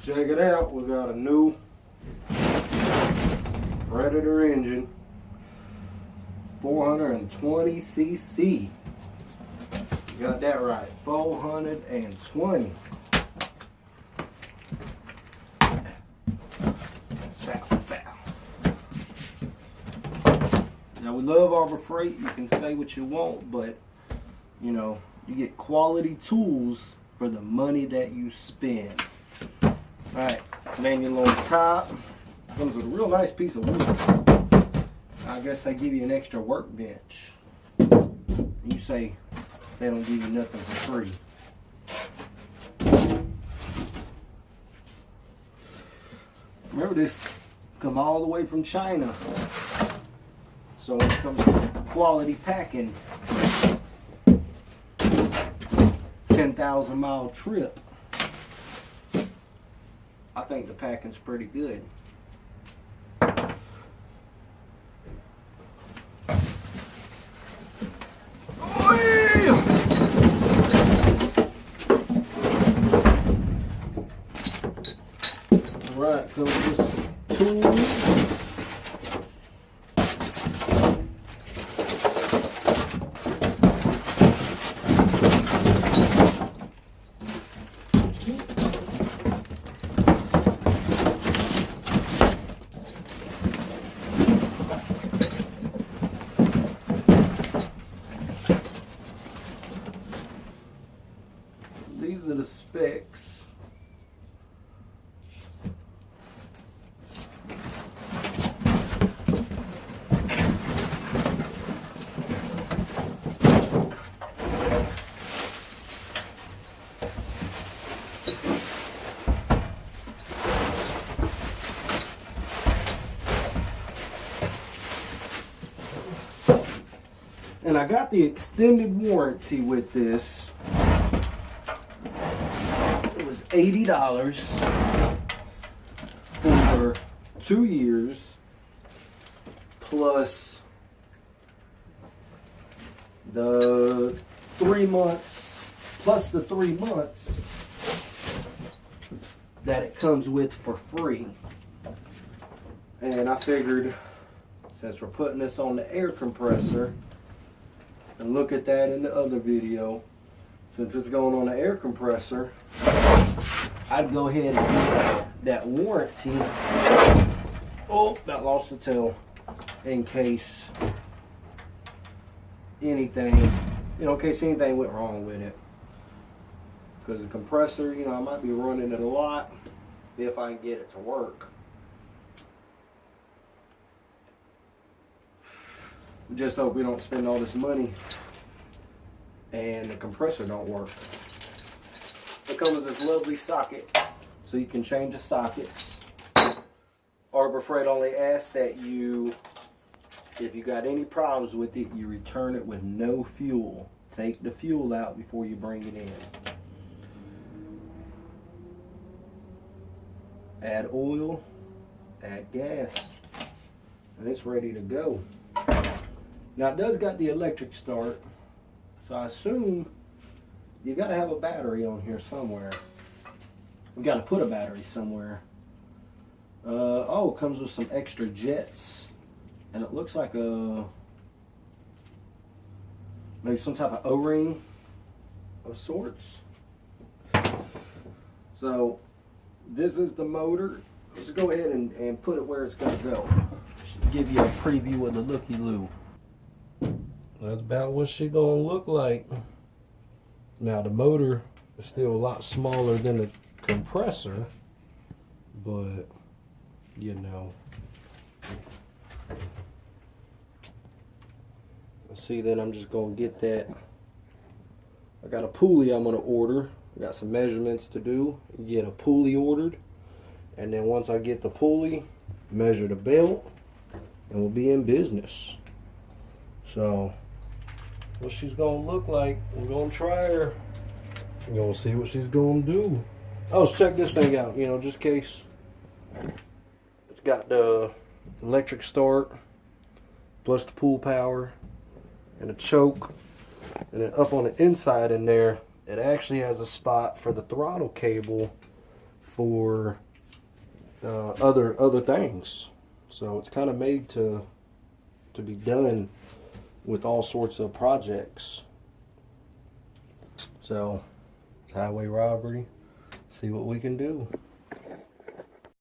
Check it out, we got a new Predator engine, 420cc. You got that right, 420. Now we love Arbor Freight. You can say what you want, but you know, you get quality tools for the money that you spend. Alright, manual on top. Comes with a real nice piece of wood. I guess they give you an extra workbench. You say they don't give you nothing for free. Remember, this come all the way from China. So when it comes to quality packing, 10,000 mile trip, I think the packing's pretty good. Alright, comes with tools. These are the specs. And I got the extended warranty with this. It was $80 for 2 years, plus the 3 months, plus the 3 months that it comes with for free. And I figured, since we're putting this on the air compressor, and look at that in the other video, since it's going on the air compressor, I'd go ahead and get that warranty. Oh, that lost the tail. In case anything, in case anything went wrong with it. Because the compressor, I might be running it a lot if I can get it to work. We just hope we don't spend all this money and the compressor don't work. It comes with this lovely socket, so you can change the sockets. Arbor Freight only asks that if you got any problems with it, you return it with no fuel. Take the fuel out before you bring it in. Add oil, add gas, and it's ready to go. Now it does got the electric start, so I assume you got to have a battery on here somewhere. We got to put a battery somewhere. Oh, it comes with some extra jets, and it looks like maybe some type of O-ring of sorts. So this is the motor. Let's go ahead and put it where it's going to go. Should give you a preview of the looky-loo. That's about what she's gonna look like. Now the motor is still a lot smaller than the compressor, but see, then I'm just gonna get that. I got a pulley I'm gonna order. I got some measurements to do. Get a pulley ordered, and then once I get the pulley, measure the belt, and we'll be in business. So what she's gonna look like, we're gonna try her. We're gonna see what she's gonna do. Oh, let's check this thing out, just in case. It's got the electric start, plus the pull power, and a choke. And then up on the inside in there, it actually has a spot for the throttle cable for other things. So it's kind of made to be done with all sorts of projects. So it's highway robbery. See what we can do.